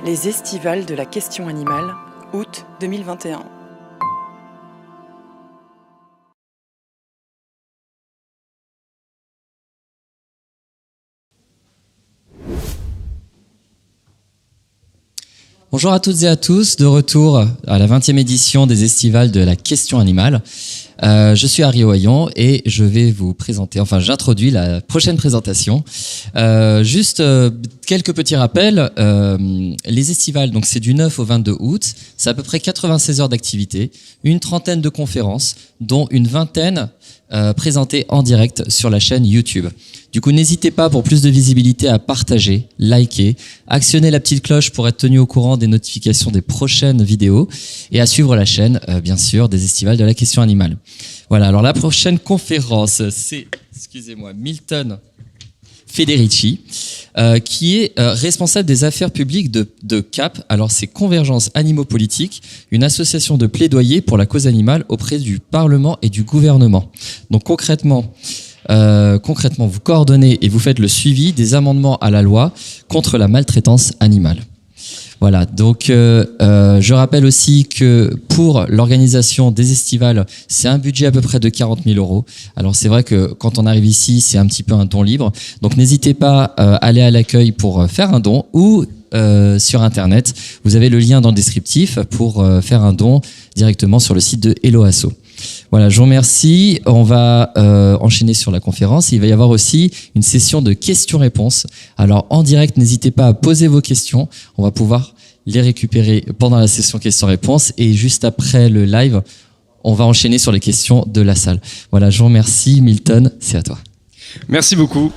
Les estivales de la question animale, août 2021. Bonjour à toutes et à tous, de retour à la 20e édition des estivales de la question animale. Je suis Harry Ohayon et je vais vous présenter, j'introduis la prochaine présentation. Quelques petits rappels. Les estivales, donc c'est du 9 au 22 août, c'est à peu près 96 heures d'activité, une trentaine de conférences, dont une vingtaine présentées en direct sur la chaîne YouTube. Du coup, n'hésitez pas pour plus de visibilité à partager, liker, actionner la petite cloche pour être tenu au courant des notifications des prochaines vidéos et à suivre la chaîne, bien sûr, des estivales de la question animale. Voilà, alors la prochaine conférence, c'est, Milton Federici, qui est responsable des affaires publiques de CAP. Alors, c'est Convergence Animaux Politiques, une association de plaidoyer pour la cause animale auprès du Parlement et du gouvernement. Donc, concrètement, vous coordonnez et vous faites le suivi des amendements à la loi contre la maltraitance animale. Voilà, donc je rappelle aussi que pour l'organisation des estivales, c'est un budget à peu près de 40 000 €. Alors c'est vrai que quand on arrive ici, c'est un petit peu un don libre. Donc n'hésitez pas à aller à l'accueil pour faire un don ou sur Internet. Vous avez le lien dans le descriptif pour faire un don directement sur le site de Hello Asso. Voilà, je vous remercie. On va enchaîner sur la conférence. Il va y avoir aussi une session de questions-réponses. Alors, en direct, n'hésitez pas à poser vos questions. On va pouvoir les récupérer pendant la session questions-réponses. Et juste après le live, on va enchaîner sur les questions de la salle. Voilà, je vous remercie. Milton, c'est à toi. Merci beaucoup.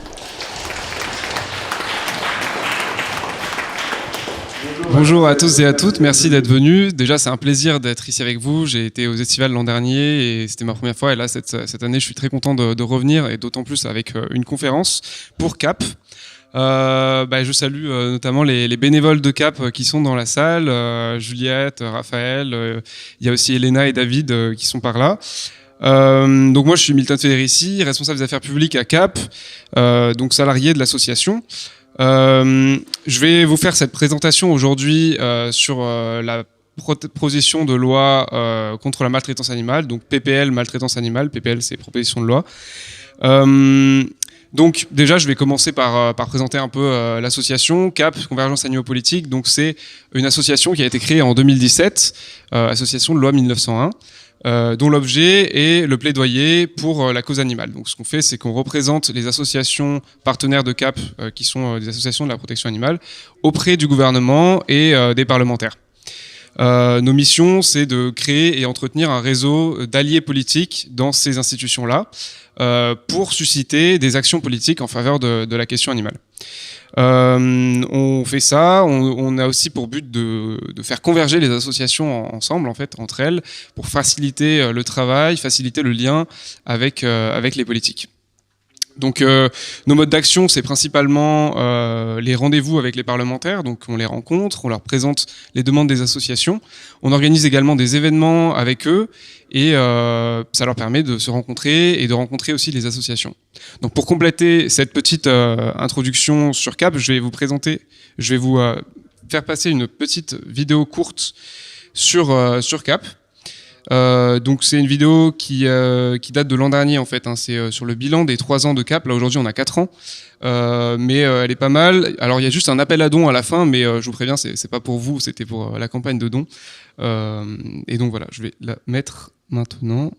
Bonjour à tous et à toutes, merci d'être venus. Déjà, c'est un plaisir d'être ici avec vous. J'ai été aux estivales l'an dernier et c'était ma première fois. Et là, cette année, je suis très content de revenir et d'autant plus avec une conférence pour CAP. Je salue notamment les bénévoles de CAP qui sont dans la salle, Juliette, Raphaël, il y a aussi Elena et David qui sont par là. Donc moi, je suis Milton Federici, responsable des affaires publiques à CAP, donc salarié de l'association. Je vais vous faire cette présentation aujourd'hui sur la proposition de loi contre la maltraitance animale, donc PPL maltraitance animale, PPL c'est proposition de loi. Donc déjà je vais commencer par présenter un peu l'association CAP, Convergence Animaux Politiques. Donc c'est une association qui a été créée en 2017, association de loi 1901. Dont l'objet est le plaidoyer pour la cause animale. Donc ce qu'on fait, c'est qu'on représente les associations partenaires de CAP, qui sont des associations de la protection animale, auprès du gouvernement et des parlementaires. Nos missions, c'est de créer et entretenir un réseau d'alliés politiques dans ces institutions-là, pour susciter des actions politiques en faveur de la question animale. On fait ça, on a aussi pour but de faire converger les associations ensemble, en fait, entre elles, pour faciliter le travail, faciliter le lien avec les politiques. Donc nos modes d'action, c'est principalement les rendez-vous avec les parlementaires. Donc on les rencontre, on leur présente les demandes des associations. On organise également des événements avec eux et ça leur permet de se rencontrer et de rencontrer aussi les associations. Donc pour compléter cette petite introduction sur CAP, je vais vous faire passer une petite vidéo courte sur CAP. Donc c'est une vidéo qui date de l'an dernier en fait, hein. C'est sur le bilan des 3 ans de CAP. Là aujourd'hui on a 4 ans, mais elle est pas mal. Alors il y a juste un appel à dons à la fin, mais je vous préviens, c'est pas pour vous, c'était pour la campagne de dons. Et donc voilà, je vais la mettre maintenant.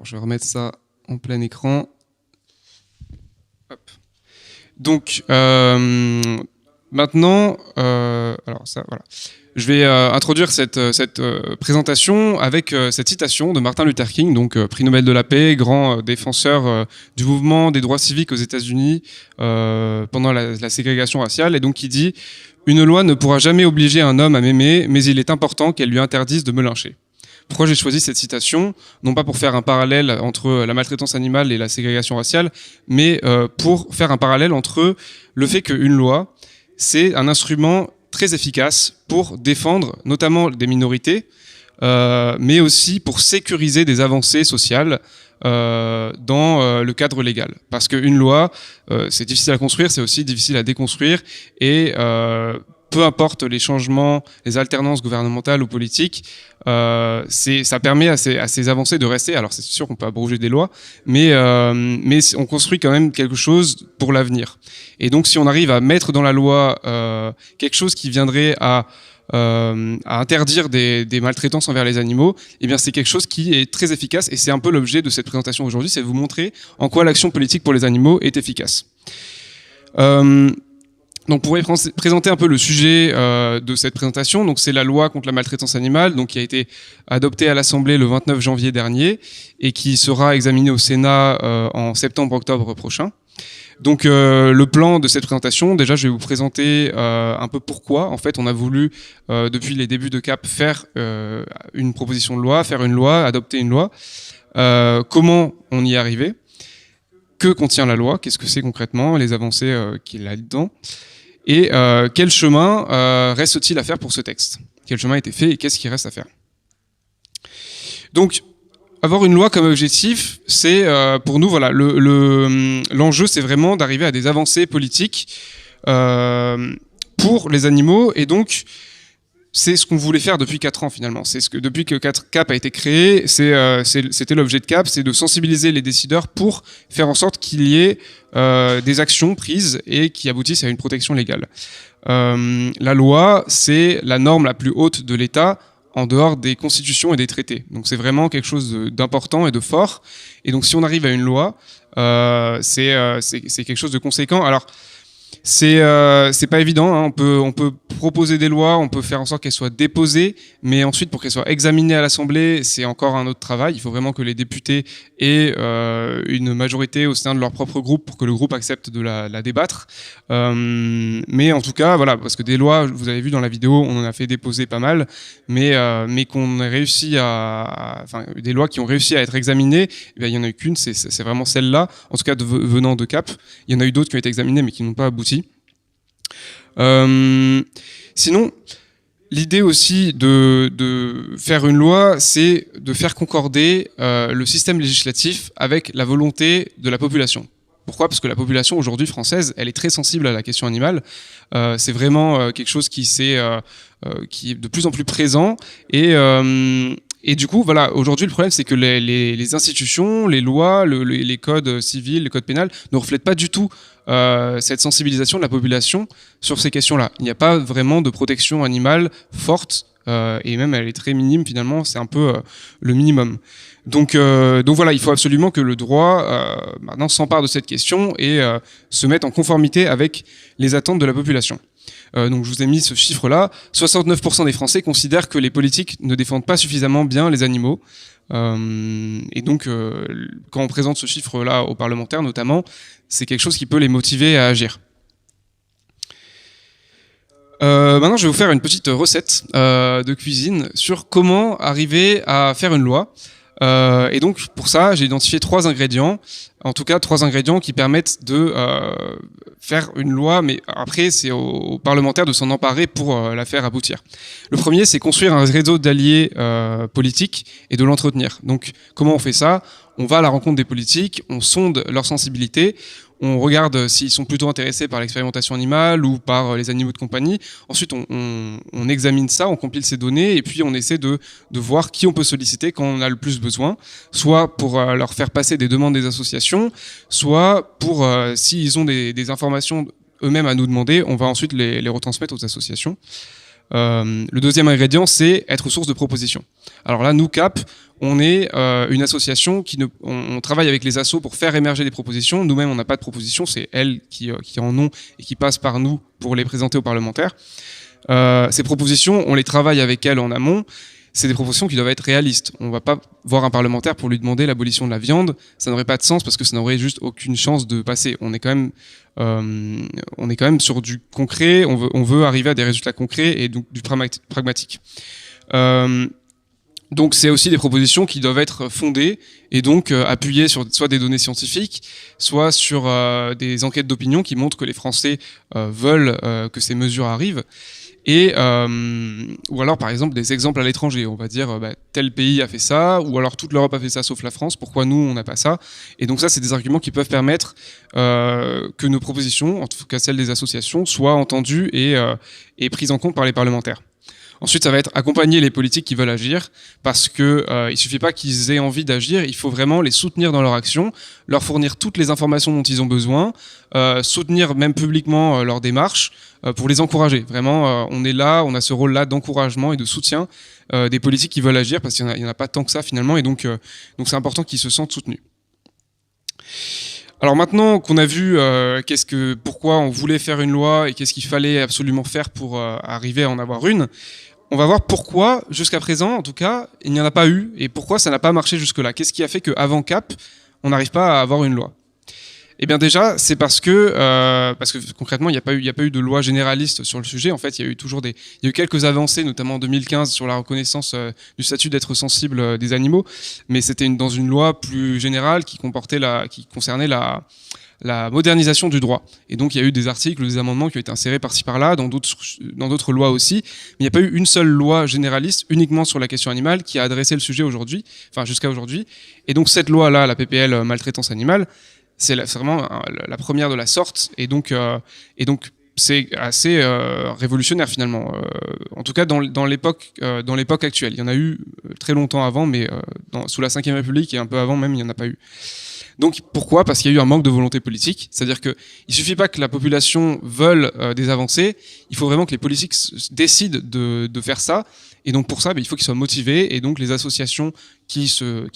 Alors, je vais remettre ça en plein écran. Hop. Donc, maintenant, alors ça, voilà. Je vais introduire cette présentation avec cette citation de Martin Luther King, donc prix Nobel de la paix, grand défenseur du mouvement des droits civiques aux États-Unis pendant la ségrégation raciale, et donc qui dit « Une loi ne pourra jamais obliger un homme à m'aimer, mais il est important qu'elle lui interdise de me lyncher ». Pourquoi j'ai choisi cette citation? Non pas pour faire un parallèle entre la maltraitance animale et la ségrégation raciale, mais pour faire un parallèle entre le fait qu'une loi, c'est un instrument très efficace pour défendre notamment des minorités, mais aussi pour sécuriser des avancées sociales dans le cadre légal. Parce qu'une loi, c'est difficile à construire, c'est aussi difficile à déconstruire, et peu importe les changements, les alternances gouvernementales ou politiques, ça permet à ces avancées de rester. Alors c'est sûr qu'on peut abroger des lois, mais on construit quand même quelque chose pour l'avenir. Et donc si on arrive à mettre dans la loi quelque chose qui viendrait à interdire des maltraitances envers les animaux, eh bien c'est quelque chose qui est très efficace, et c'est un peu l'objet de cette présentation aujourd'hui, c'est de vous montrer en quoi l'action politique pour les animaux est efficace. Donc, pour présenter un peu le sujet de cette présentation, donc c'est la loi contre la maltraitance animale, donc qui a été adoptée à l'Assemblée le 29 janvier dernier et qui sera examinée au Sénat en septembre-octobre prochain. Donc, le plan de cette présentation, déjà, je vais vous présenter un peu pourquoi, en fait, on a voulu depuis les débuts de CAP faire une proposition de loi, faire une loi, adopter une loi, comment on y est arrivé, que contient la loi, qu'est-ce que c'est concrètement, les avancées qu'il y a dedans. Et quel chemin reste-t-il à faire pour ce texte? Quel chemin a été fait et qu'est-ce qui reste à faire? Donc, avoir une loi comme objectif, c'est pour nous, voilà, l'enjeu, c'est vraiment d'arriver à des avancées politiques pour les animaux, et donc c'est ce qu'on voulait faire depuis 4 ans finalement. C'est ce que depuis que CAP a été créé, c'était l'objet de CAP, c'est de sensibiliser les décideurs pour faire en sorte qu'il y ait des actions prises et qui aboutissent à une protection légale. La loi, c'est la norme la plus haute de l'État en dehors des constitutions et des traités. Donc c'est vraiment quelque chose d'important et de fort. Et donc si on arrive à une loi, c'est quelque chose de conséquent. Alors c'est pas évident, hein. On peut proposer des lois, on peut faire en sorte qu'elles soient déposées, mais ensuite pour qu'elles soient examinées à l'Assemblée, c'est encore un autre travail. Il faut vraiment que les députés aient une majorité au sein de leur propre groupe pour que le groupe accepte de la débattre. Mais en tout cas, voilà, parce que des lois, vous avez vu dans la vidéo, on en a fait déposer pas mal, mais qu'on a réussi enfin, des lois qui ont réussi à être examinées, eh bien, il y en a eu qu'une, c'est vraiment celle-là, en tout cas venant de CAP. Il y en a eu d'autres qui ont été examinées, mais qui n'ont pas abouti. Sinon, l'idée aussi de faire une loi, c'est de faire concorder le système législatif avec la volonté de la population. Pourquoi? Parce que la population aujourd'hui française, elle est très sensible à la question animale. C'est vraiment quelque chose qui est de plus en plus présent, et du coup, voilà, aujourd'hui, le problème, c'est que les institutions, les lois, les codes civils, les codes pénals ne reflètent pas du tout cette sensibilisation de la population sur ces questions-là. Il n'y a pas vraiment de protection animale forte, et même elle est très minime finalement, c'est un peu le minimum. Donc voilà, il faut absolument que le droit maintenant s'empare de cette question et se mette en conformité avec les attentes de la population. Donc je vous ai mis ce chiffre-là. 69% des Français considèrent que les politiques ne défendent pas suffisamment bien les animaux. Et donc quand on présente ce chiffre-là aux parlementaires notamment, c'est quelque chose qui peut les motiver à agir. Maintenant, je vais vous faire une petite recette de cuisine sur comment arriver à faire une loi. Et donc pour ça, j'ai identifié 3 ingrédients, en tout cas 3 ingrédients qui permettent de faire une loi, mais après c'est aux parlementaires de s'en emparer pour la faire aboutir. Le premier, c'est construire un réseau d'alliés politiques et de l'entretenir. Donc comment on fait ça? On va à la rencontre des politiques, on sonde leur sensibilité, on regarde s'ils sont plutôt intéressés par l'expérimentation animale ou par les animaux de compagnie. Ensuite, on examine ça, on compile ces données et puis on essaie de voir qui on peut solliciter quand on a le plus besoin, soit pour leur faire passer des demandes des associations, soit pour, s'ils ont des informations eux-mêmes à nous demander, on va ensuite les retransmettre aux associations. Le deuxième ingrédient, c'est être source de propositions. Alors là, nous, CAP, on est une association on travaille avec les assos pour faire émerger des propositions. Nous-mêmes, on n'a pas de propositions, c'est elles qui en ont et qui passent par nous pour les présenter aux parlementaires. Ces propositions, on les travaille avec elles en amont. C'est des propositions qui doivent être réalistes. On ne va pas voir un parlementaire pour lui demander l'abolition de la viande. Ça n'aurait pas de sens parce que ça n'aurait juste aucune chance de passer. On est quand même sur du concret. On veut arriver à des résultats concrets et donc du pragmatique. Donc c'est aussi des propositions qui doivent être fondées et donc appuyées sur soit des données scientifiques, soit sur des enquêtes d'opinion qui montrent que les Français veulent que ces mesures arrivent. Ou alors par exemple des exemples à l'étranger, on va dire tel pays a fait ça, ou alors toute l'Europe a fait ça sauf la France, pourquoi nous on n'a pas ça? Et donc ça c'est des arguments qui peuvent permettre que nos propositions, en tout cas celles des associations, soient entendues et prises en compte par les parlementaires. Ensuite, ça va être accompagner les politiques qui veulent agir, parce que il suffit pas qu'ils aient envie d'agir, il faut vraiment les soutenir dans leur action, leur fournir toutes les informations dont ils ont besoin, soutenir même publiquement leur démarche, pour les encourager. Vraiment, on est là, on a ce rôle-là d'encouragement et de soutien des politiques qui veulent agir, parce qu'il y en a pas tant que ça finalement, et donc c'est important qu'ils se sentent soutenus. Alors maintenant qu'on a vu pourquoi on voulait faire une loi et qu'est-ce qu'il fallait absolument faire pour arriver à en avoir une, on va voir pourquoi, jusqu'à présent en tout cas, il n'y en a pas eu et pourquoi ça n'a pas marché jusque-là. Qu'est-ce qui a fait qu'avant CAP, on n'arrive pas à avoir une loi ? Eh bien déjà, c'est parce que concrètement, il n'y a pas eu de loi généraliste sur le sujet. En fait, il y a eu quelques avancées, notamment en 2015 sur la reconnaissance du statut d'être sensible des animaux, mais c'était dans une loi plus générale qui concernait la modernisation du droit. Et donc, il y a eu des articles, des amendements qui ont été insérés par-ci par-là, dans d'autres lois aussi. Mais il n'y a pas eu une seule loi généraliste uniquement sur la question animale qui a adressé le sujet jusqu'à aujourd'hui. Et donc, cette loi-là, la PPL maltraitance animale, c'est vraiment la première de la sorte, et donc c'est assez révolutionnaire finalement. En tout cas dans l'époque actuelle. Il y en a eu très longtemps avant, mais sous la Ve République et un peu avant même, il n'y en a pas eu. Donc pourquoi ? Parce qu'il y a eu un manque de volonté politique. C'est-à-dire que il suffit pas que la population veuille des avancées. Il faut vraiment que les politiques décident de faire ça. Et donc pour ça, il faut qu'ils soient motivés. Et donc les associations qui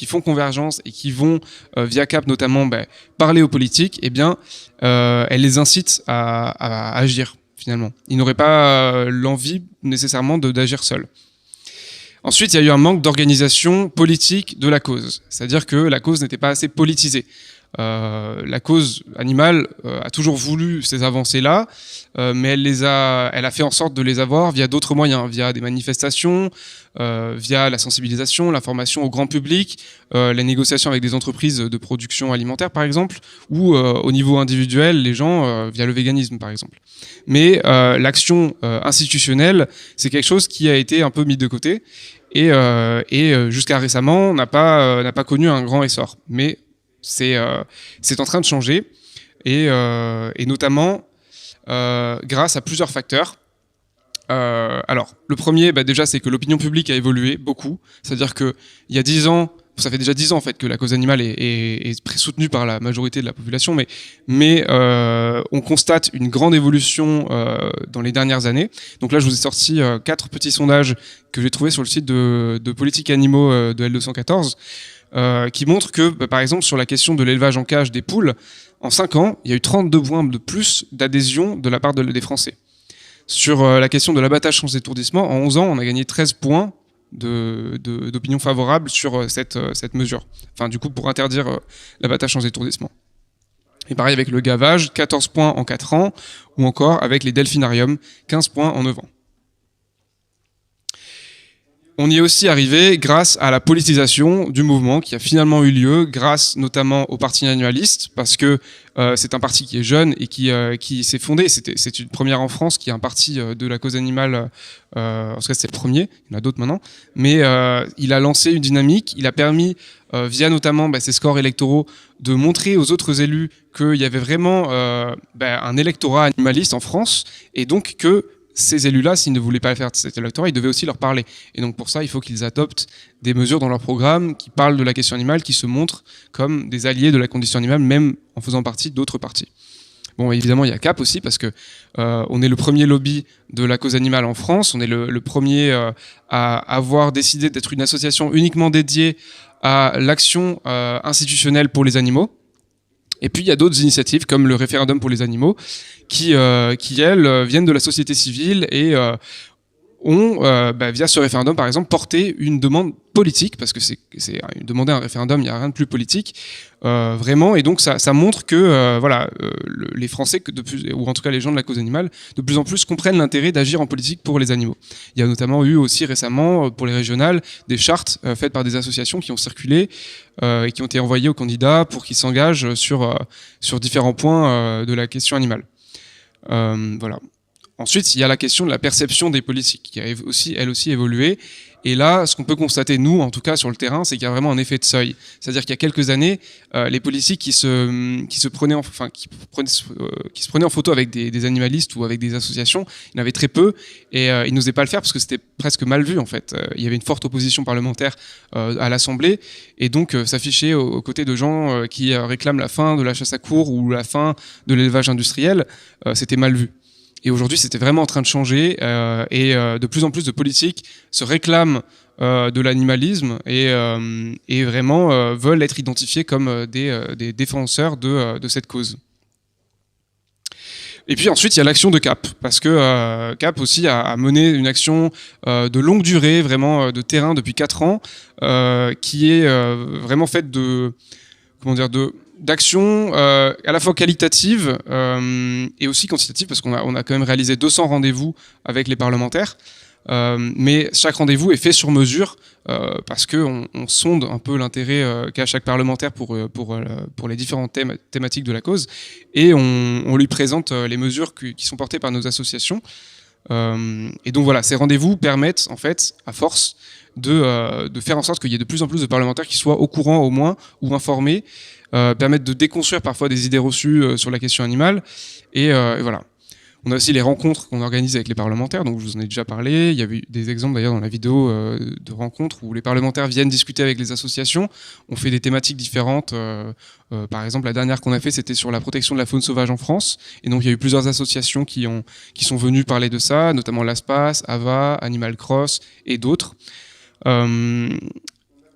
font convergence et qui vont via CAP notamment parler aux politiques, elles les incitent à agir finalement. Ils n'auraient pas l'envie nécessairement d'agir seuls. Ensuite, il y a eu un manque d'organisation politique de la cause. C'est-à-dire que la cause n'était pas assez politisée. La cause animale a toujours voulu ces avancées-là, mais elle a fait en sorte de les avoir via d'autres moyens, via des manifestations, via la sensibilisation, l'information au grand public, les négociations avec des entreprises de production alimentaire par exemple, ou au niveau individuel, les gens via le véganisme par exemple. Mais l'action institutionnelle, c'est quelque chose qui a été un peu mis de côté et jusqu'à récemment n'a pas connu un grand essor. Mais c'est en train de changer et notamment grâce à plusieurs facteurs. Alors, le premier, déjà, c'est que l'opinion publique a évolué beaucoup. C'est-à-dire que il y a 10 ans, ça fait déjà 10 ans en fait que la cause animale est soutenue par la majorité de la population, mais on constate une grande évolution dans les dernières années. Donc là, je vous ai sorti 4 petits sondages que j'ai trouvés sur le site de Politique Animaux de L214. Qui montre que, par exemple, sur la question de l'élevage en cage des poules, en 5 ans, il y a eu 32 points de plus d'adhésion de la part des Français. Sur la question de l'abattage sans étourdissement, en 11 ans, on a gagné 13 points d'opinion favorable sur cette mesure. Enfin, du coup, pour interdire l'abattage sans étourdissement. Et pareil avec le gavage, 14 points en 4 ans, ou encore avec les delphinariums, 15 points en 9 ans. On y est aussi arrivé grâce à la politisation du mouvement qui a finalement eu lieu, grâce notamment au parti animaliste, parce que c'est un parti qui est jeune et qui s'est fondé. C'est une première en France qui est un parti de la cause animale. En tout cas, c'est le premier. Il y en a d'autres maintenant. Mais il a lancé une dynamique. Il a permis, via notamment ses scores électoraux, de montrer aux autres élus qu'il y avait vraiment un électorat animaliste en France, et donc que ces élus-là, s'ils ne voulaient pas faire cet électorat, ils devaient aussi leur parler. Et donc pour ça, il faut qu'ils adoptent des mesures dans leur programme qui parlent de la question animale, qui se montrent comme des alliés de la condition animale, même en faisant partie d'autres partis. Bon, évidemment, il y a CAP aussi, parce que on est le premier lobby de la cause animale en France. On est le premier à avoir décidé d'être une association uniquement dédiée à l'action institutionnelle pour les animaux. Et puis il y a d'autres initiatives comme le référendum pour les animaux qui elles viennent de la société civile et ont via ce référendum par exemple porté une demande politique, parce que c'est demander un référendum, il n'y a rien de plus politique vraiment, et donc ça montre que les Français ou en tout cas les gens de la cause animale de plus en plus comprennent l'intérêt d'agir en politique pour les animaux. Il y a notamment eu aussi récemment pour les régionales des chartes faites par des associations qui ont circulé et qui ont été envoyées aux candidats pour qu'ils s'engagent sur différents points de la question animale. Voilà. Ensuite, il y a la question de la perception des politiques qui a aussi, elle aussi, évolué. Et là, ce qu'on peut constater, nous, en tout cas sur le terrain, c'est qu'il y a vraiment un effet de seuil. C'est-à-dire qu'il y a quelques années, les politiques qui se prenaient en photo avec des animalistes ou avec des associations, il y en avait très peu, et ils n'osaient pas le faire parce que c'était presque mal vu en fait. Il y avait une forte opposition parlementaire à l'Assemblée, et donc s'afficher aux côtés de gens qui réclament la fin de la chasse à courre ou la fin de l'élevage industriel, c'était mal vu. Et aujourd'hui, c'était vraiment en train de changer et de plus en plus de politiques se réclament de l'animalisme et vraiment veulent être identifiés comme des défenseurs de cette cause. Et puis ensuite, il y a l'action de CAP, parce que CAP aussi a mené une action de longue durée, vraiment de terrain depuis 4 ans, qui est vraiment faite d'actions à la fois qualitatives et aussi quantitatives, parce qu'on a quand même réalisé 200 rendez-vous avec les parlementaires, mais chaque rendez-vous est fait sur mesure parce qu'on sonde un peu l'intérêt qu'a chaque parlementaire pour les différentes thématiques de la cause, et on lui présente les mesures qui sont portées par nos associations. Et donc voilà, ces rendez-vous permettent en fait, à force, de faire en sorte qu'il y ait de plus en plus de parlementaires qui soient au courant au moins ou informés, permettent de déconstruire parfois des idées reçues sur la question animale, et voilà. On a aussi les rencontres qu'on organise avec les parlementaires, donc je vous en ai déjà parlé. Il y a eu des exemples d'ailleurs dans la vidéo de rencontres où les parlementaires viennent discuter avec les associations. On fait des thématiques différentes. Par exemple, la dernière qu'on a fait, c'était sur la protection de la faune sauvage en France. Et donc il y a eu plusieurs associations qui sont venues parler de ça, notamment l'ASPAS, AVA, Animal Cross et d'autres.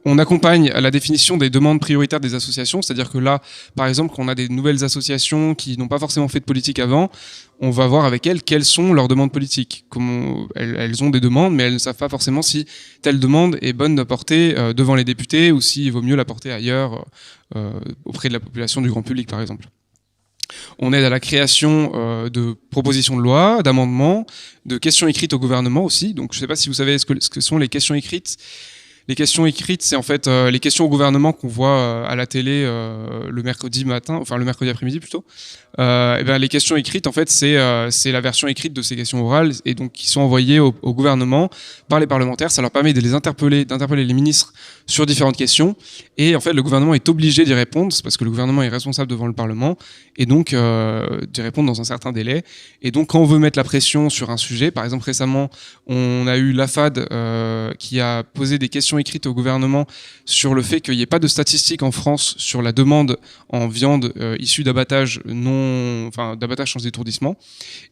On accompagne à la définition des demandes prioritaires des associations, c'est-à-dire que là, par exemple, quand on a des nouvelles associations qui n'ont pas forcément fait de politique avant, on va voir avec elles quelles sont leurs demandes politiques. Elles ont des demandes, mais elles ne savent pas forcément si telle demande est bonne de porter devant les députés ou s'il vaut mieux la porter ailleurs, auprès de la population, du grand public, par exemple. On aide à la création de propositions de loi, d'amendements, de questions écrites au gouvernement aussi. Donc, je ne sais pas si vous savez ce que sont les questions écrites. Les questions écrites, c'est en fait les questions au gouvernement qu'on voit à la télé le mercredi matin, enfin le mercredi après-midi plutôt. Les questions écrites, en fait, c'est la version écrite de ces questions orales, et donc qui sont envoyées au gouvernement par les parlementaires. Ça leur permet de d'interpeller les ministres sur différentes questions. Et en fait, le gouvernement est obligé d'y répondre, parce que le gouvernement est responsable devant le Parlement, et donc d'y répondre dans un certain délai. Et donc, quand on veut mettre la pression sur un sujet, par exemple récemment, on a eu l'AFAD qui a posé des questions écrites au gouvernement sur le fait qu'il n'y ait pas de statistiques en France sur la demande en viande issue d'abattage d'abattage sans étourdissement.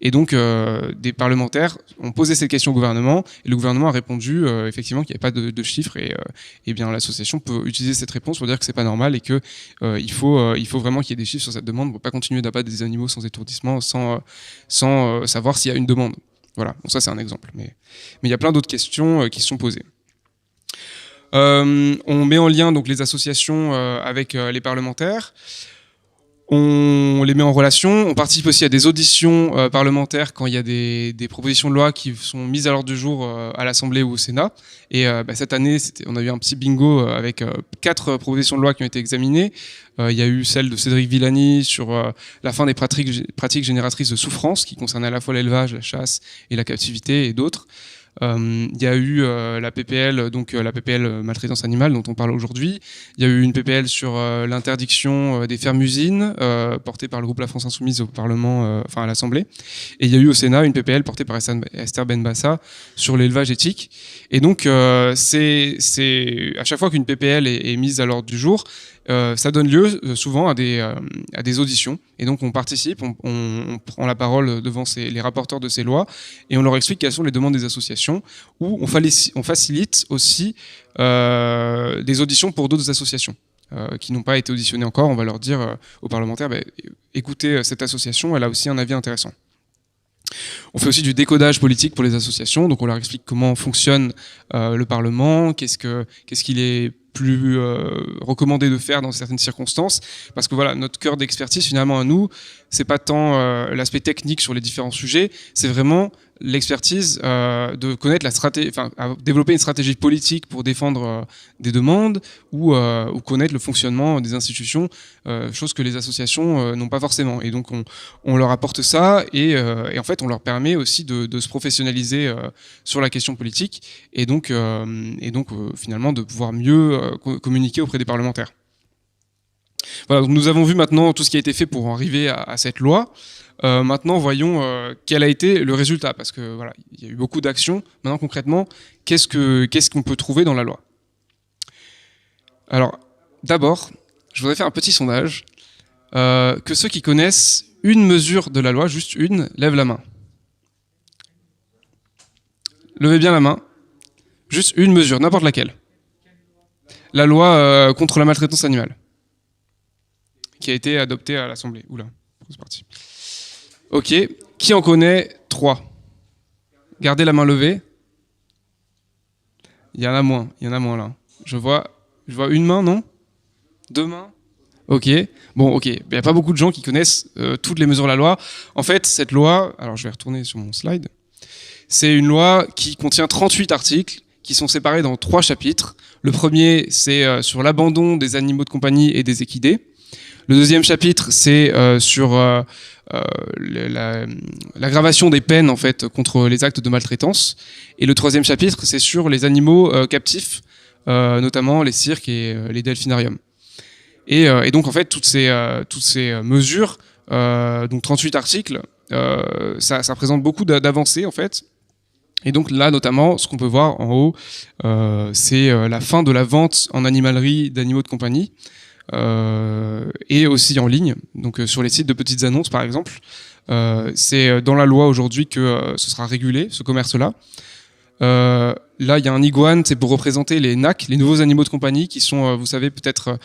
Et donc, des parlementaires ont posé cette question au gouvernement, et le gouvernement a répondu effectivement qu'il n'y avait pas de chiffres, et bien l'association peut utiliser cette réponse pour dire que c'est pas normal et que il faut vraiment qu'il y ait des chiffres sur cette demande. On ne peut pas continuer d'abattre des animaux sans étourdissement sans savoir s'il y a une demande. Voilà, bon, ça c'est un exemple. Mais il y a plein d'autres questions qui sont posées. On met en lien donc les associations avec les parlementaires. On les met en relation. On participe aussi à des auditions parlementaires quand il y a des propositions de loi qui sont mises à l'ordre du jour à l'Assemblée ou au Sénat. Et cette année, on a eu un petit bingo avec 4 propositions de loi qui ont été examinées. Il y a eu celle de Cédric Villani sur la fin des pratiques génératrices de souffrance, qui concernait à la fois l'élevage, la chasse et la captivité, et d'autres. Il y a eu la PPL, donc la PPL maltraitance animale dont on parle aujourd'hui. Il y a eu une PPL sur l'interdiction des fermes-usines portée par le groupe La France Insoumise au Parlement, à l'Assemblée. Et il y a eu au Sénat une PPL portée par Esther Benbassa sur l'élevage éthique. Et donc c'est à chaque fois qu'une PPL est mise à l'ordre du jour, ça donne lieu souvent à des auditions. Et donc on participe, on prend la parole devant les rapporteurs de ces lois et on leur explique quelles sont les demandes des associations, ou on facilite aussi des auditions pour d'autres associations qui n'ont pas été auditionnées encore. On va leur dire aux parlementaires, écoutez, cette association, elle a aussi un avis intéressant. On fait aussi du décodage politique pour les associations, donc on leur explique comment fonctionne le Parlement, qu'est-ce qu'il est plus recommandé de faire dans certaines circonstances, parce que voilà, notre cœur d'expertise finalement à nous, c'est pas tant l'aspect technique sur les différents sujets, c'est vraiment l'expertise de connaître la stratégie, enfin développer une stratégie politique pour défendre des demandes ou connaître le fonctionnement des institutions, chose que les associations n'ont pas forcément. Et donc on leur apporte ça et en fait on leur permet aussi de se professionnaliser sur la question politique et donc finalement de pouvoir mieux communiquer auprès des parlementaires. Voilà, donc nous avons vu maintenant tout ce qui a été fait pour arriver à cette loi. Maintenant, voyons quel a été le résultat, parce que voilà, il y a eu beaucoup d'actions. Maintenant, concrètement, qu'est-ce qu'on peut trouver dans la loi? Alors, d'abord, je voudrais faire un petit sondage. Que ceux qui connaissent une mesure de la loi, juste une, lèvent la main. Levez bien la main. Juste une mesure, n'importe laquelle. La loi contre la maltraitance animale, qui a été adoptée à l'Assemblée. Oula, c'est parti. Ok, qui en connaît 3? Gardez la main levée. Il y en a moins là. Je vois une main, non? 2 mains? Ok, bon, ok. Il n'y a pas beaucoup de gens qui connaissent toutes les mesures de la loi. En fait, cette loi, alors je vais retourner sur mon slide, c'est une loi qui contient 38 articles qui sont séparés dans 3 chapitres. Le premier, c'est sur l'abandon des animaux de compagnie et des équidés. Le deuxième chapitre, c'est sur l'aggravation des peines en fait contre les actes de maltraitance. Et le troisième chapitre, c'est sur les animaux captifs, notamment les cirques et les delphinariums. Et donc en fait, toutes ces mesures, donc 38 articles, ça présente beaucoup d'avancées en fait. Et donc là, notamment, ce qu'on peut voir en haut, c'est la fin de la vente en animalerie d'animaux de compagnie. Et aussi en ligne, donc sur les sites de petites annonces par exemple. C'est dans la loi aujourd'hui que ce sera régulé, ce commerce-là. Là, il y a un iguane, c'est pour représenter les NAC, les nouveaux animaux de compagnie, qui sont, vous savez, peut-être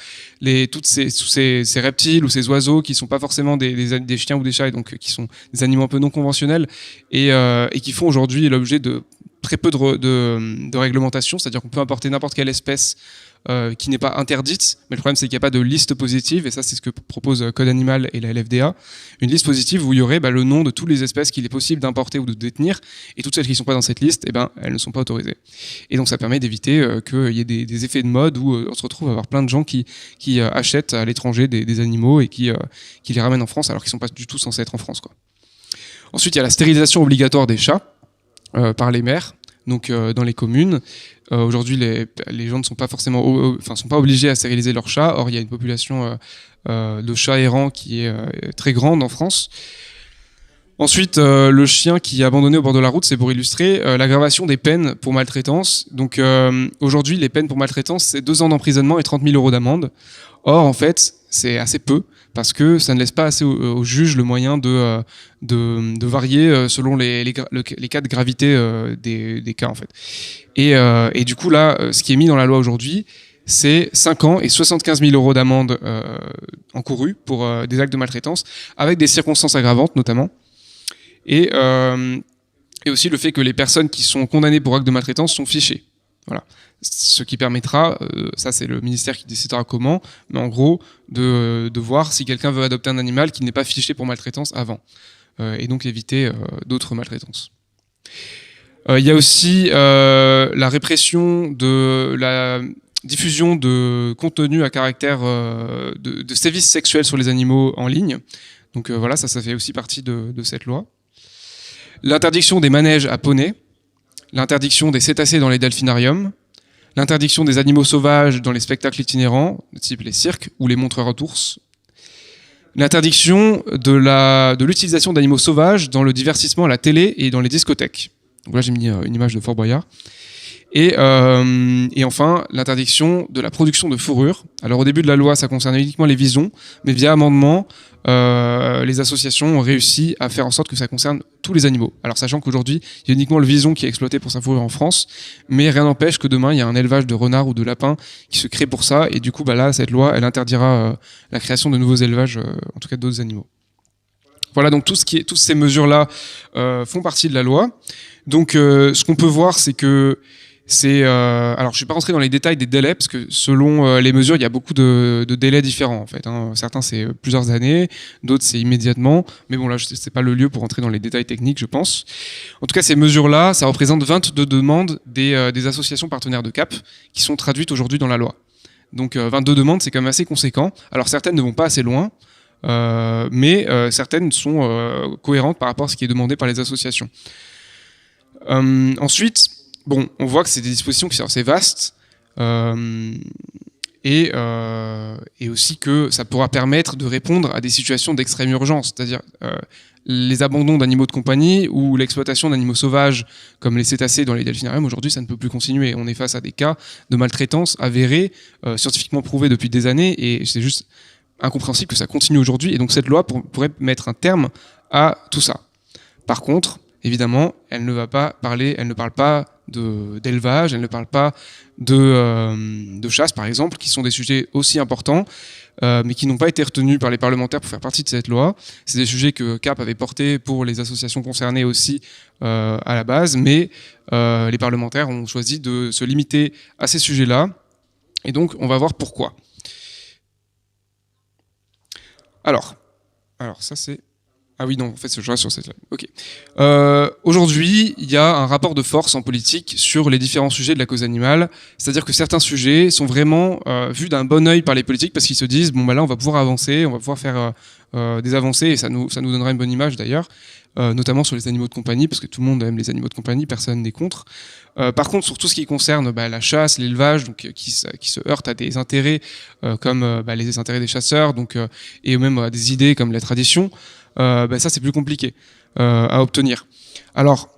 tous ces reptiles ou ces oiseaux qui sont pas forcément des chiens ou des chats, et donc qui sont des animaux un peu non conventionnels, et qui font aujourd'hui l'objet de très peu de réglementation, c'est-à-dire qu'on peut importer n'importe quelle espèce qui n'est pas interdite, mais le problème c'est qu'il n'y a pas de liste positive, et ça c'est ce que propose Code Animal et la LFDA, une liste positive où il y aurait le nom de toutes les espèces qu'il est possible d'importer ou de détenir, et toutes celles qui ne sont pas dans cette liste, elles ne sont pas autorisées. Et donc ça permet d'éviter qu'il y ait des effets de mode où on se retrouve à avoir plein de gens qui achètent à l'étranger des animaux et qui les ramènent en France alors qu'ils ne sont pas du tout censés être en France, quoi. Ensuite il y a la stérilisation obligatoire des chats par les maires. Donc dans les communes, aujourd'hui les gens ne sont pas forcément, sont pas obligés à stériliser leurs chats. Or il y a une population de chats errants qui est très grande en France. Ensuite, le chien qui est abandonné au bord de la route, c'est pour illustrer l'aggravation des peines pour maltraitance. Donc aujourd'hui, les peines pour maltraitance, c'est 2 ans d'emprisonnement et 30 000 € d'amende. Or, en fait, c'est assez peu, parce que ça ne laisse pas assez au juge le moyen de varier selon les cas de gravité des cas, en fait. Et du coup, là, ce qui est mis dans la loi aujourd'hui, c'est 5 ans et 75 000 € d'amende encourues pour des actes de maltraitance, avec des circonstances aggravantes, notamment. Et aussi le fait que les personnes qui sont condamnées pour actes de maltraitance sont fichées. Voilà. Ce qui permettra, ça c'est le ministère qui décidera comment, mais en gros, de voir si quelqu'un veut adopter un animal qui n'est pas fiché pour maltraitance avant. Et donc éviter d'autres maltraitances. Il y a aussi la répression de la diffusion de contenu à caractère de sévices sexuels sur les animaux en ligne. Donc voilà, ça fait aussi partie de cette loi. L'interdiction des manèges à poney, l'interdiction des cétacés dans les delphinariums, l'interdiction des animaux sauvages dans les spectacles itinérants, type les cirques ou les montreurs d'ours, l'interdiction de l'utilisation d'animaux sauvages dans le divertissement à la télé et dans les discothèques. Donc là j'ai mis une image de Fort Boyard. Et enfin, l'interdiction de la production de fourrure. Alors au début de la loi, ça concernait uniquement les visons, mais via amendement, les associations ont réussi à faire en sorte que ça concerne tous les animaux. Alors sachant qu'aujourd'hui, il y a uniquement le vison qui est exploité pour sa fourrure en France, mais rien n'empêche que demain, il y a un élevage de renards ou de lapins qui se crée pour ça, et du coup, là, cette loi, elle interdira la création de nouveaux élevages, en tout cas d'autres animaux. Voilà, donc toutes ces mesures-là font partie de la loi. Donc ce qu'on peut voir, c'est que alors je suis pas rentré dans les détails des délais parce que selon les mesures, il y a beaucoup de délais différents en fait. Certains c'est plusieurs années, d'autres c'est immédiatement. Mais bon là, c'est pas le lieu pour rentrer dans les détails techniques, je pense. En tout cas, ces mesures-là, ça représente 22 demandes des associations partenaires de CAP qui sont traduites aujourd'hui dans la loi. Donc 22 demandes, c'est quand même assez conséquent. Alors certaines ne vont pas assez loin, mais certaines sont cohérentes par rapport à ce qui est demandé par les associations. Ensuite, bon, on voit que c'est des dispositions qui sont assez vastes et aussi que ça pourra permettre de répondre à des situations d'extrême urgence, c'est-à-dire les abandons d'animaux de compagnie ou l'exploitation d'animaux sauvages comme les cétacés dans les delphinariums. Aujourd'hui, ça ne peut plus continuer. On est face à des cas de maltraitance avérés, scientifiquement prouvés depuis des années, et c'est juste incompréhensible que ça continue aujourd'hui. Et donc cette loi pourrait mettre un terme à tout ça. Par contre, évidemment, elle ne parle pas d'élevage, elle ne parle pas de chasse, par exemple, qui sont des sujets aussi importants, mais qui n'ont pas été retenus par les parlementaires pour faire partie de cette loi. C'est des sujets que CAP avait portés pour les associations concernées aussi à la base, mais les parlementaires ont choisi de se limiter à ces sujets-là, et donc on va voir pourquoi. Alors ça c'est... Ah oui, non, en fait, je reste sur cette ligne. Ok. Aujourd'hui, il y a un rapport de force en politique sur les différents sujets de la cause animale. C'est-à-dire que certains sujets sont vraiment vus d'un bon œil par les politiques parce qu'ils se disent, bon, là, on va pouvoir avancer, on va pouvoir faire des avancées et ça nous donnera une bonne image d'ailleurs, notamment sur les animaux de compagnie, parce que tout le monde aime les animaux de compagnie, personne n'est contre. Par contre, sur tout ce qui concerne la chasse, l'élevage, donc qui se heurte à des intérêts comme les intérêts des chasseurs, et même à des idées comme la tradition, ça c'est plus compliqué à obtenir. Alors,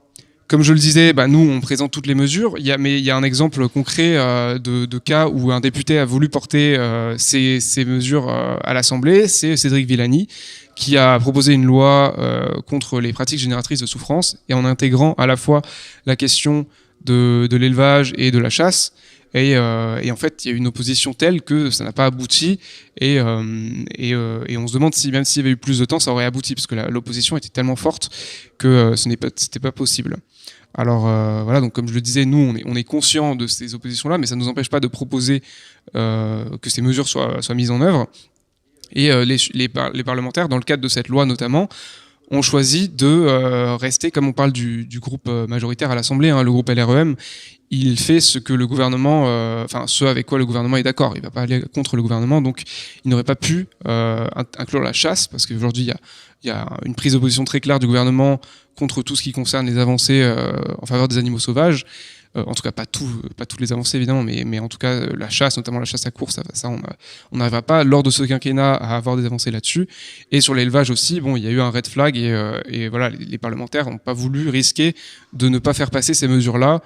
comme je le disais, nous on présente toutes les mesures, mais il y a un exemple concret de cas où un député a voulu porter ces mesures à l'Assemblée, c'est Cédric Villani, qui a proposé une loi contre les pratiques génératrices de souffrance, et en intégrant à la fois la question de l'élevage et de la chasse. Et en fait, il y a eu une opposition telle que ça n'a pas abouti, et on se demande si même s'il y avait eu plus de temps, ça aurait abouti, parce que l'opposition était tellement forte que c'était pas possible. Alors voilà, donc comme je le disais, nous on est conscients de ces oppositions-là, mais ça ne nous empêche pas de proposer que ces mesures soient mises en œuvre. Et les parlementaires, dans le cadre de cette loi notamment, ont choisi de rester, comme on parle du groupe majoritaire à l'Assemblée, le groupe LREM, il fait ce que le gouvernement, ce avec quoi le gouvernement est d'accord. Il ne va pas aller contre le gouvernement, donc il n'aurait pas pu inclure la chasse, parce qu'aujourd'hui il y a une prise d'opposition très claire du gouvernement contre tout ce qui concerne les avancées en faveur des animaux sauvages. En tout cas, pas toutes les avancées évidemment, mais en tout cas la chasse, notamment la chasse à course, ça on n'arrivera pas lors de ce quinquennat à avoir des avancées là-dessus. Et sur l'élevage aussi, il y a eu un red flag et voilà, les parlementaires n'ont pas voulu risquer de ne pas faire passer ces mesures-là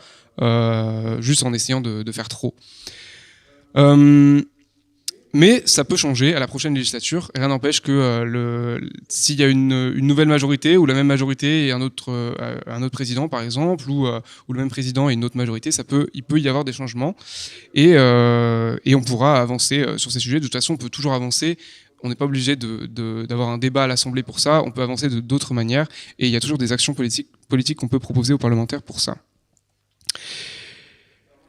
juste en essayant de faire trop. Mais ça peut changer à la prochaine législature. Rien n'empêche que s'il y a une nouvelle majorité, ou la même majorité et un autre président par exemple, ou le même président et une autre majorité, il peut y avoir des changements. Et on pourra avancer sur ces sujets. De toute façon, on peut toujours avancer. On n'est pas obligé d'avoir un débat à l'Assemblée pour ça. On peut avancer d'autres manières. Et il y a toujours des actions politiques qu'on peut proposer aux parlementaires pour ça.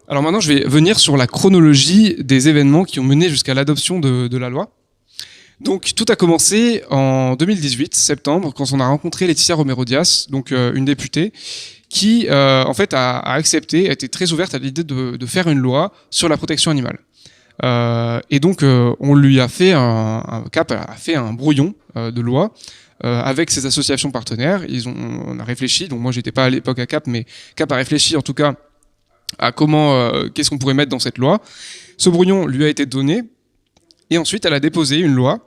Alors maintenant, je vais venir sur la chronologie des événements qui ont mené jusqu'à l'adoption de la loi. Donc tout a commencé en 2018, septembre, quand on a rencontré Laetitia Romero-Dias, donc une députée, qui en fait a accepté, a été très ouverte à l'idée de faire une loi sur la protection animale. Et donc on lui a fait CAP a fait un brouillon de loi avec ses associations partenaires. On a réfléchi, donc moi j'étais pas à l'époque à CAP, mais CAP a réfléchi en tout cas à qu'est-ce qu'on pourrait mettre dans cette loi. Ce brouillon lui a été donné, et ensuite elle a déposé une loi.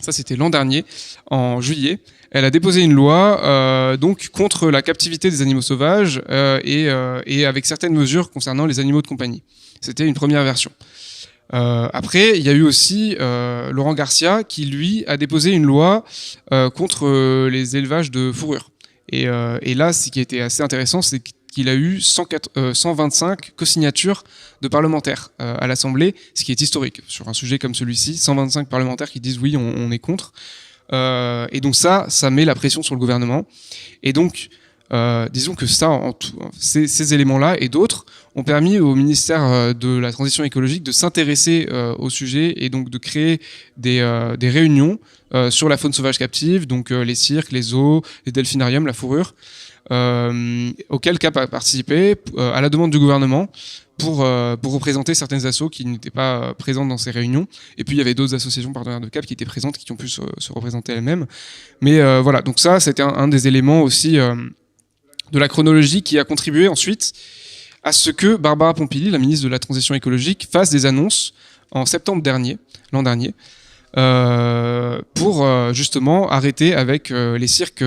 Ça, c'était l'an dernier, en juillet. Elle a déposé une loi donc contre la captivité des animaux sauvages et avec certaines mesures concernant les animaux de compagnie. C'était une première version. Après, il y a eu aussi Laurent Garcia qui, lui, a déposé une loi contre les élevages de fourrure. Et là, ce qui a été assez intéressant, c'est qu'il a eu 125 co-signatures de parlementaires à l'Assemblée, ce qui est historique. Sur un sujet comme celui-ci, 125 parlementaires qui disent oui, on est contre. Et donc ça met la pression sur le gouvernement. Et donc, disons que ça, ces éléments-là et d'autres ont permis au ministère de la Transition écologique de s'intéresser au sujet et donc de créer des réunions sur la faune sauvage captive, donc les cirques, les zoos, les delphinariums, la fourrure, auquel CAP a participé à la demande du gouvernement pour représenter certaines assos qui n'étaient pas présentes dans ces réunions. Et puis il y avait d'autres associations partenaires de CAP qui étaient présentes, qui ont pu se représenter elles-mêmes. Mais voilà, donc ça c'était un des éléments aussi de la chronologie qui a contribué ensuite à ce que Barbara Pompili, la ministre de la Transition écologique, fasse des annonces en septembre l'an dernier, pour justement arrêter avec les cirques,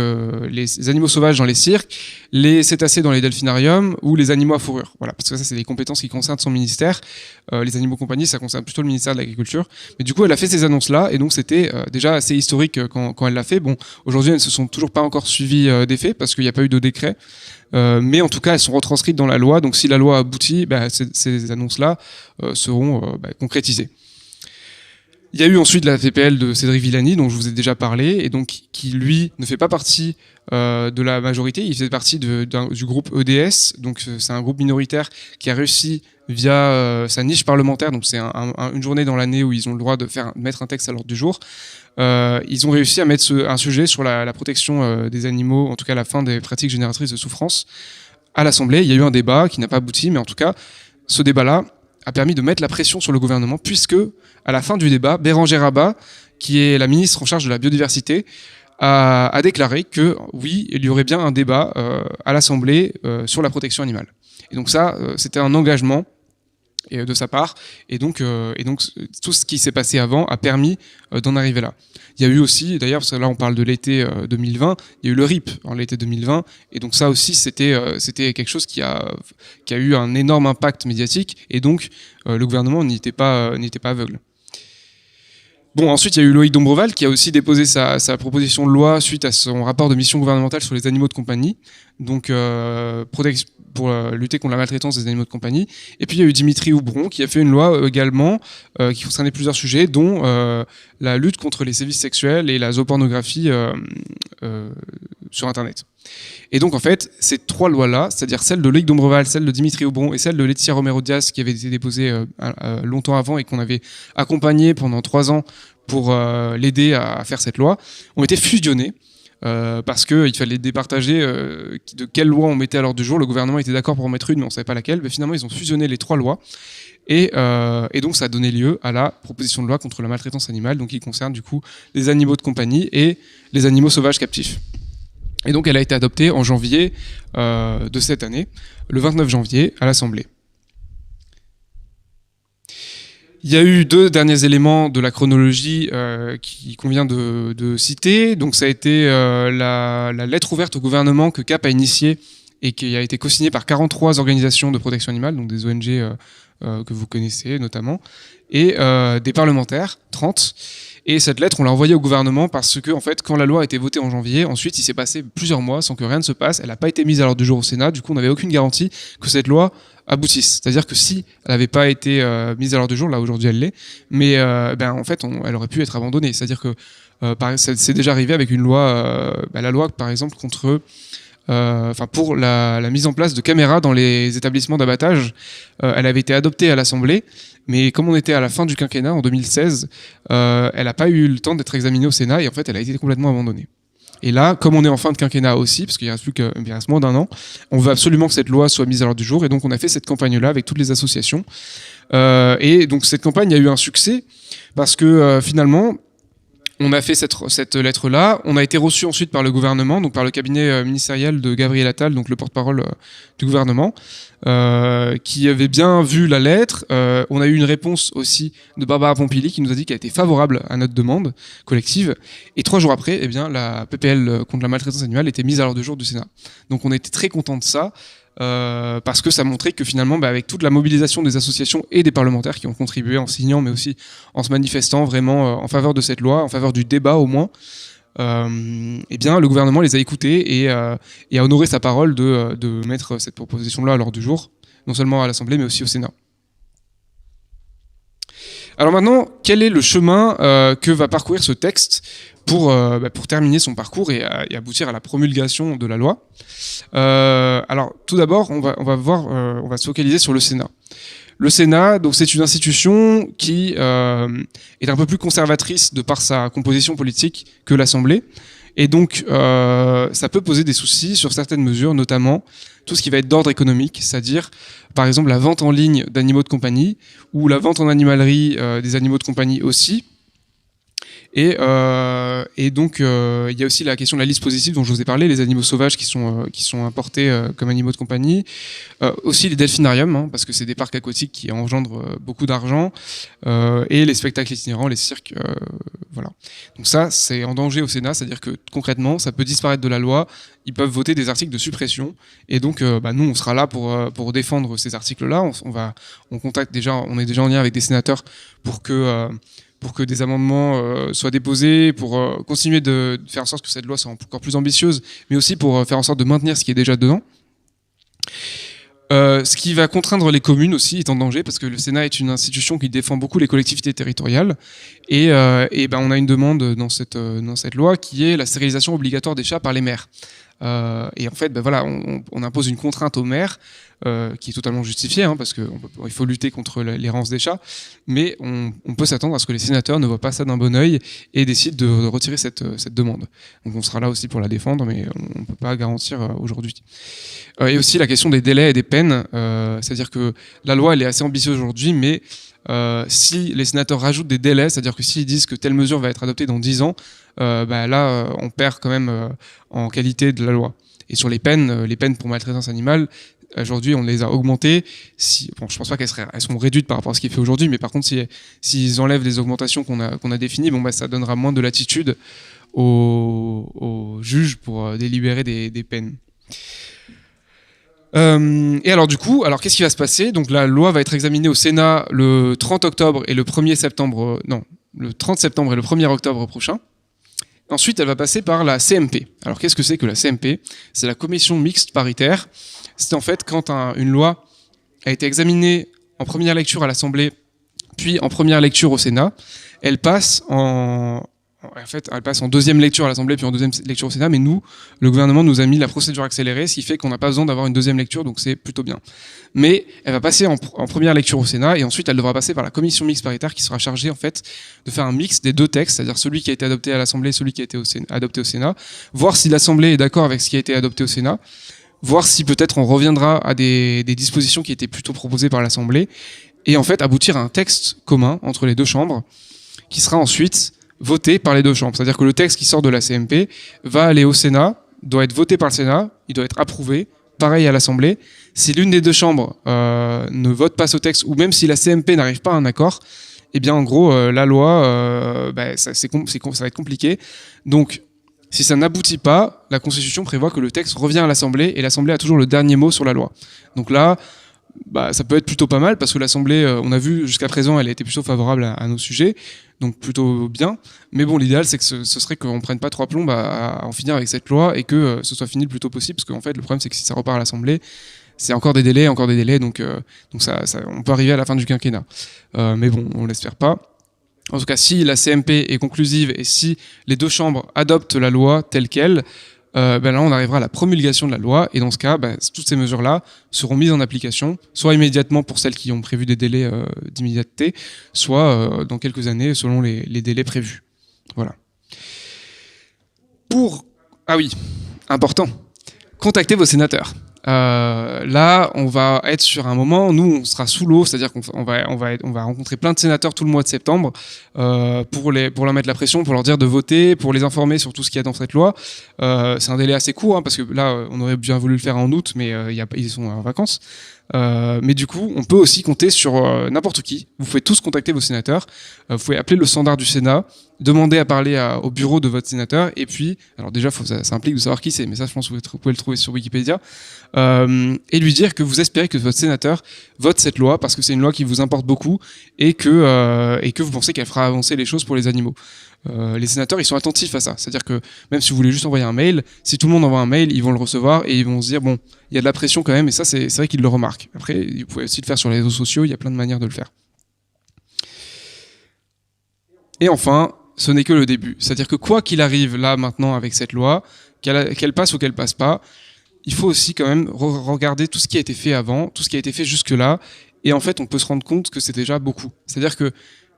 les animaux sauvages dans les cirques, les cétacés dans les delphinariums ou les animaux à fourrure. Voilà, parce que ça c'est des compétences qui concernent son ministère. Les animaux compagnie, ça concerne plutôt le ministère de l'Agriculture. Mais du coup, elle a fait ces annonces-là et donc c'était déjà assez historique quand elle l'a fait. Bon, aujourd'hui, elles ne se sont toujours pas encore suivies des faits parce qu'il n'y a pas eu de décret. Mais en tout cas, elles sont retranscrites dans la loi. Donc, si la loi aboutit, ces annonces-là seront concrétisées. Il y a eu ensuite la PPL de Cédric Villani, dont je vous ai déjà parlé, et donc qui lui ne fait pas partie de la majorité. Il fait partie du groupe EDS. Donc, c'est un groupe minoritaire qui a réussi via sa niche parlementaire. Donc, c'est une journée dans l'année où ils ont le droit de mettre un texte à l'ordre du jour. Ils ont réussi à mettre un sujet sur la protection des animaux, en tout cas la fin des pratiques génératrices de souffrance, à l'Assemblée. Il y a eu un débat qui n'a pas abouti, mais en tout cas, ce débat-là a permis de mettre la pression sur le gouvernement, puisque à la fin du débat, Bérangère Abba, qui est la ministre en charge de la biodiversité, a déclaré que oui, il y aurait bien un débat à l'Assemblée sur la protection animale. Et donc ça, c'était un engagement de sa part, et donc tout ce qui s'est passé avant a permis d'en arriver là. Il y a eu aussi, d'ailleurs, parce que là on parle de l'été 2020, il y a eu le RIP en l'été 2020, et donc ça aussi c'était quelque chose qui a eu un énorme impact médiatique, et donc le gouvernement n'était pas aveugle. Bon, ensuite, il y a eu Loïc Dombreval qui a aussi déposé sa proposition de loi suite à son rapport de mission gouvernementale sur les animaux de compagnie, donc pour lutter contre la maltraitance des animaux de compagnie. Et puis, il y a eu Dimitri Houbron qui a fait une loi également qui concernait plusieurs sujets, dont la lutte contre les sévices sexuels et la zoopornographie sur Internet. Et donc, en fait, ces trois lois-là, c'est-à-dire celle de Loïc Dombreval, celle de Dimitri Houbron et celle de Laetitia Romero-Diaz, qui avait été déposée longtemps avant et qu'on avait accompagnée pendant 3 ans pour l'aider à faire cette loi, ont été fusionnées. Parce qu'il fallait départager de quelle loi on mettait à l'ordre du jour. Le gouvernement était d'accord pour en mettre une, mais on ne savait pas laquelle. Mais finalement, ils ont fusionné les 3 lois. Et donc, ça a donné lieu à la proposition de loi contre la maltraitance animale, donc qui concerne du coup les animaux de compagnie et les animaux sauvages captifs. Et donc, elle a été adoptée en janvier de cette année, le 29 janvier, à l'Assemblée. Il y a eu 2 derniers éléments de la chronologie qu'il convient de citer. Donc, ça a été la lettre ouverte au gouvernement que CAP a initiée et qui a été co-signée par 43 organisations de protection animale, donc des ONG que vous connaissez notamment, et des parlementaires, 30. Et cette lettre, on l'a envoyée au gouvernement parce que, en fait, quand la loi a été votée en janvier, ensuite, il s'est passé plusieurs mois sans que rien ne se passe. Elle n'a pas été mise à l'ordre du jour au Sénat. Du coup, on n'avait aucune garantie que cette loi aboutisse. C'est-à-dire que si elle n'avait pas été mise à l'ordre du jour, là, aujourd'hui, elle l'est. Mais, en fait, elle aurait pu être abandonnée. C'est-à-dire que c'est déjà arrivé avec une loi, la loi, par exemple, contre... pour la mise en place de caméras dans les établissements d'abattage. Elle avait été adoptée à l'Assemblée, mais comme on était à la fin du quinquennat, en 2016, elle n'a pas eu le temps d'être examinée au Sénat, et en fait, elle a été complètement abandonnée. Et là, comme on est en fin de quinquennat aussi, parce qu'il reste moins d'1 an, on veut absolument que cette loi soit mise à l'ordre du jour, et donc on a fait cette campagne-là avec toutes les associations. Et donc cette campagne a eu un succès, parce que finalement... On a fait cette lettre-là. On a été reçu ensuite par le gouvernement, donc par le cabinet ministériel de Gabriel Attal, donc le porte-parole du gouvernement, qui avait bien vu la lettre. On a eu une réponse aussi de Barbara Pompili qui nous a dit qu'elle était favorable à notre demande collective. Et 3 jours après, eh bien, la PPL contre la maltraitance animale était mise à l'ordre du jour du Sénat. Donc on était très contents de ça. Parce que ça montrait que finalement, avec toute la mobilisation des associations et des parlementaires qui ont contribué en signant, mais aussi en se manifestant vraiment en faveur de cette loi, en faveur du débat au moins, eh bien, le gouvernement les a écoutés et a honoré sa parole de mettre cette proposition-là à l'ordre du jour, non seulement à l'Assemblée, mais aussi au Sénat. Alors maintenant, quel est le chemin que va parcourir ce texte pour terminer son parcours et aboutir à la promulgation de la loi? Alors tout d'abord, on va se focaliser sur le Sénat. Le Sénat, donc c'est une institution qui est un peu plus conservatrice de par sa composition politique que l'Assemblée. Et donc, ça peut poser des soucis sur certaines mesures, notamment tout ce qui va être d'ordre économique, c'est-à-dire, par exemple, la vente en ligne d'animaux de compagnie ou la vente en animalerie des animaux de compagnie aussi. Et donc, il y a aussi la question de la liste positive dont je vous ai parlé, les animaux sauvages qui sont importés comme animaux de compagnie. Aussi les delphinariums, parce que c'est des parcs aquatiques qui engendrent beaucoup d'argent. Et les spectacles itinérants, les cirques, voilà. Donc ça, c'est en danger au Sénat, c'est-à-dire que concrètement, ça peut disparaître de la loi. Ils peuvent voter des articles de suppression. Et donc, nous, on sera là pour défendre ces articles-là. On est déjà en lien avec des sénateurs pour que des amendements soient déposés, pour continuer de faire en sorte que cette loi soit encore plus ambitieuse, mais aussi pour faire en sorte de maintenir ce qui est déjà dedans. Ce qui va contraindre les communes aussi est en danger, parce que le Sénat est une institution qui défend beaucoup les collectivités territoriales, et on a une demande dans cette loi qui est la stérilisation obligatoire des chats par les maires. Et en fait, on impose une contrainte aux maires qui est totalement justifiée, parce qu'il faut lutter contre l'errance des chats, mais on peut s'attendre à ce que les sénateurs ne voient pas ça d'un bon œil et décident de retirer cette demande. Donc on sera là aussi pour la défendre, mais on ne peut pas garantir aujourd'hui. Et aussi la question des délais et des peines, c'est-à-dire que la loi elle est assez ambitieuse aujourd'hui, mais si les sénateurs rajoutent des délais, c'est-à-dire que s'ils disent que telle mesure va être adoptée dans 10 ans, on perd quand même en qualité de la loi. Et sur les peines pour maltraitance animale, aujourd'hui on les a augmentées. Je pense pas qu'elles sont réduites par rapport à ce qui est fait aujourd'hui, mais par contre s'ils enlèvent les augmentations qu'on a définies, ça donnera moins de latitude aux juges pour délibérer des peines. Et alors du coup, qu'est-ce qui va se passer? Donc la loi va être examinée au Sénat le 30 septembre et le 1er octobre prochain. Ensuite, elle va passer par la CMP. Alors qu'est-ce que c'est que la CMP? C'est la commission mixte paritaire. C'est en fait quand une loi a été examinée en première lecture à l'Assemblée, puis en première lecture au Sénat, elle passe en deuxième lecture à l'Assemblée puis en deuxième lecture au Sénat, mais nous, le gouvernement nous a mis la procédure accélérée, ce qui fait qu'on n'a pas besoin d'avoir une deuxième lecture, donc c'est plutôt bien. Mais elle va passer en première lecture au Sénat et ensuite elle devra passer par la commission mixte paritaire qui sera chargée en fait de faire un mix des deux textes, c'est-à-dire celui qui a été adopté à l'Assemblée et celui qui a été adopté au Sénat, voir si l'Assemblée est d'accord avec ce qui a été adopté au Sénat, voir si peut-être on reviendra à des dispositions qui étaient plutôt proposées par l'Assemblée et en fait aboutir à un texte commun entre les deux chambres qui sera ensuite voté par les deux chambres. C'est-à-dire que le texte qui sort de la CMP va aller au Sénat, doit être voté par le Sénat, il doit être approuvé, pareil à l'Assemblée. Si l'une des deux chambres ne vote pas ce texte, ou même si la CMP n'arrive pas à un accord, eh bien en gros, la loi, ça va être compliqué. Donc, si ça n'aboutit pas, la Constitution prévoit que le texte revient à l'Assemblée, et l'Assemblée a toujours le dernier mot sur la loi. Donc là, ça peut être plutôt pas mal, parce que l'Assemblée, on a vu jusqu'à présent, elle a été plutôt favorable à nos sujets, donc plutôt bien. Mais bon, l'idéal, c'est que ce serait qu'on prenne pas 3 plombes à en finir avec cette loi, et que ce soit fini le plus tôt possible, parce qu'en fait, le problème, c'est que si ça repart à l'Assemblée, c'est encore des délais, donc on peut arriver à la fin du quinquennat. Mais bon, on l'espère pas. En tout cas, si la CMP est conclusive, et si les deux chambres adoptent la loi telle qu'elle, là on arrivera à la promulgation de la loi, et dans ce cas, toutes ces mesures-là seront mises en application, soit immédiatement pour celles qui ont prévu des délais d'immédiateté, soit dans quelques années selon les délais prévus. Voilà. Ah oui, important, contactez vos sénateurs. là, on va être sur un moment, nous, on sera sous l'eau, c'est-à-dire qu'on va rencontrer plein de sénateurs tout le mois de septembre pour leur mettre la pression, pour leur dire de voter, pour les informer sur tout ce qu'il y a dans cette loi. C'est un délai assez court, hein, parce que là, on aurait bien voulu le faire en août, mais ils sont en vacances. Mais du coup, on peut aussi compter sur n'importe qui. Vous pouvez tous contacter vos sénateurs. Vous pouvez appeler le standard du Sénat, demander à parler au bureau de votre sénateur. Et puis, alors déjà, ça implique de savoir qui c'est, mais ça, je pense que vous pouvez le trouver sur Wikipédia. Et lui dire que vous espérez que votre sénateur vote cette loi parce que c'est une loi qui vous importe beaucoup et que vous pensez qu'elle fera avancer les choses pour les animaux. Les sénateurs, ils sont attentifs à ça. C'est-à-dire que même si vous voulez juste envoyer un mail, si tout le monde envoie un mail, ils vont le recevoir et ils vont se dire bon, il y a de la pression quand même, et ça, c'est vrai qu'ils le remarquent. Après, vous pouvez aussi le faire sur les réseaux sociaux, il y a plein de manières de le faire. Et enfin, ce n'est que le début. C'est-à-dire que quoi qu'il arrive là maintenant avec cette loi, qu'elle passe ou qu'elle passe pas, il faut aussi quand même regarder tout ce qui a été fait avant, tout ce qui a été fait jusque-là, et en fait, on peut se rendre compte que c'est déjà beaucoup. C'est-à-dire que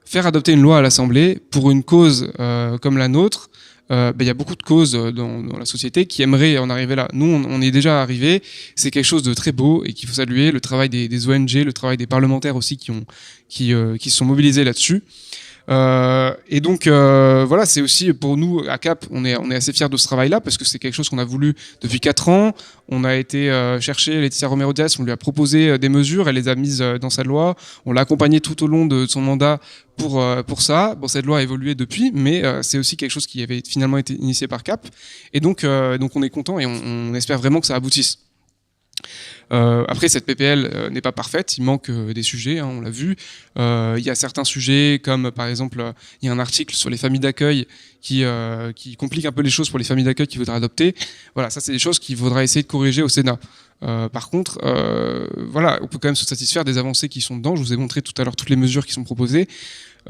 faire adopter une loi à l'Assemblée pour une cause comme la nôtre, il y a beaucoup de causes dans la société qui aimeraient en arriver là. Nous, on est déjà arrivés. C'est quelque chose de très beau et qu'il faut saluer. Le travail des ONG, le travail des parlementaires aussi qui se sont mobilisés là-dessus. Et donc voilà, c'est aussi pour nous à CAP, on est assez fiers de ce travail-là parce que c'est quelque chose qu'on a voulu depuis 4 ans. On a été chercher Laetitia Romero Diaz, on lui a proposé des mesures, elle les a mises dans sa loi. On l'a accompagnée tout au long de son mandat pour ça. Bon, cette loi a évolué depuis, mais c'est aussi quelque chose qui avait finalement été initié par CAP. Et donc on est content et on espère vraiment que ça aboutisse. Après, cette PPL n'est pas parfaite, il manque des sujets, hein, on l'a vu. Il y a certains sujets comme par exemple, il y a un article sur les familles d'accueil qui complique un peu les choses pour les familles d'accueil qui voudraient adopter. Voilà, ça c'est des choses qu'il faudra essayer de corriger au Sénat. Par contre, voilà, on peut quand même se satisfaire des avancées qui sont dedans. Je vous ai montré tout à l'heure toutes les mesures qui sont proposées.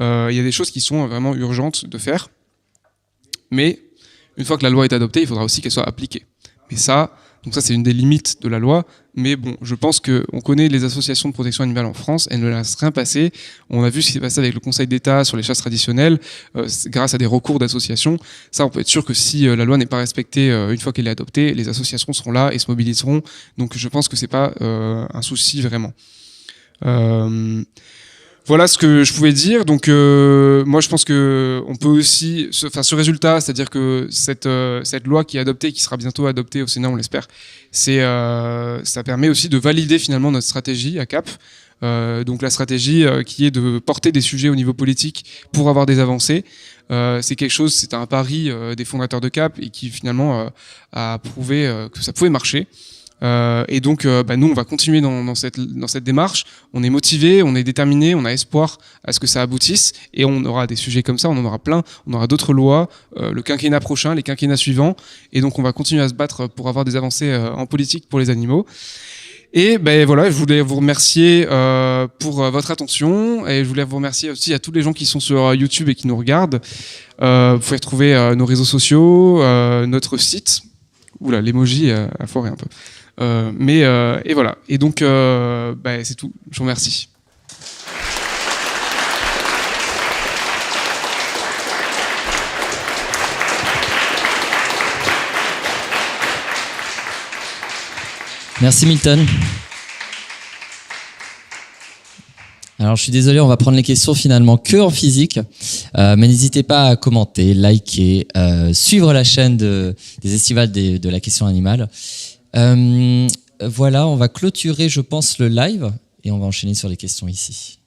Il y a des choses qui sont vraiment urgentes de faire. Mais une fois que la loi est adoptée, il faudra aussi qu'elle soit appliquée. Mais ça, donc ça c'est une des limites de la loi, mais bon, je pense qu'on connaît les associations de protection animale en France, elles ne laissent rien passer. On a vu ce qui s'est passé avec le Conseil d'État sur les chasses traditionnelles, grâce à des recours d'associations. Ça, on peut être sûr que si la loi n'est pas respectée une fois qu'elle est adoptée, les associations seront là et se mobiliseront. Donc je pense que c'est pas un souci vraiment. Voilà ce que je pouvais dire. Donc moi je pense que on peut aussi, ce résultat, c'est-à-dire que cette loi qui est adoptée, qui sera bientôt adoptée au Sénat, on l'espère, ça permet aussi de valider finalement notre stratégie à CAP. Donc la stratégie qui est de porter des sujets au niveau politique pour avoir des avancées. C'est quelque chose, c'est un pari des fondateurs de CAP et qui finalement a prouvé que ça pouvait marcher. Et donc nous on va continuer dans cette démarche. On est motivé, on est déterminé, on a espoir à ce que ça aboutisse et on aura des sujets comme ça, on en aura plein, on aura d'autres lois, le quinquennat prochain, les quinquennats suivants, et donc on va continuer à se battre pour avoir des avancées en politique pour les animaux. Et voilà, je voulais vous remercier pour votre attention et je voulais vous remercier aussi à tous les gens qui sont sur YouTube et qui nous regardent. Vous pouvez retrouver nos réseaux sociaux, notre site. Oula, l'emoji a foiré un peu. Et voilà. Et donc, c'est tout. Je vous remercie. Merci Milton. Alors je suis désolé, on va prendre les questions finalement que en physique, mais n'hésitez pas à commenter, liker, suivre la chaîne des Estivales de la question animale. Voilà, on va clôturer je pense le live et on va enchaîner sur les questions ici.